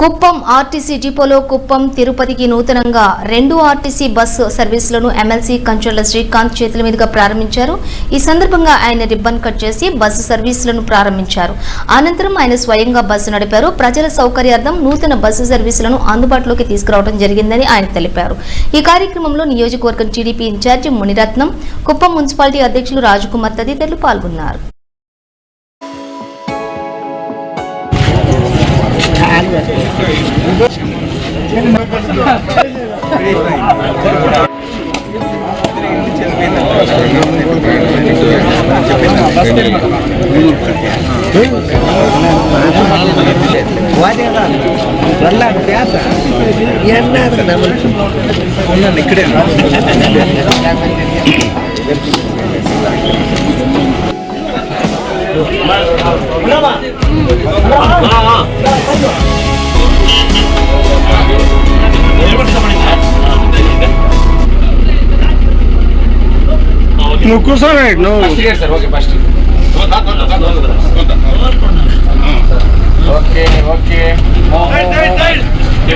Kuppam RTC డిపోలో కుప్పం తిరుపతికి నూతనంగా 2 ఆర్టీసీ బస్సు సర్వీసులను ఎమ్మెల్సీ కంచర్ల శ్రీకాంత్ చేతుల మీదుగా ప్రారంభించారు. ఈ సందర్భంగా ఆయన రిబ్బన్ కట్ చేసి బస్సు సర్వీసులను ప్రారంభించారు. అనంతరం ఆయన స్వయంగా బస్సు నడిపారు. ప్రజల సౌకర్యార్థం నూతన బస్సు సర్వీసులను అందుబాటులోకి తీసుకురావడం జరిగిందని ఆయన తెలిపారు. ఈ కార్యక్రమంలో నియోజకవర్గం టీడీపీ ఇన్ఛార్జి మునిరత్నం, కుప్పం మున్సిపాలిటీ అధ్యక్షులు రాజకుమార్ తదితరులు పాల్గొన్నారు. నువ్వు కూర్చోనే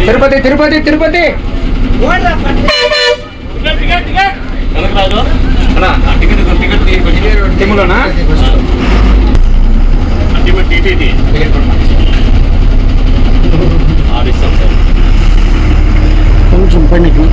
తిరుపతి తిరుపతి తిరుపతి కొంచెం పనికి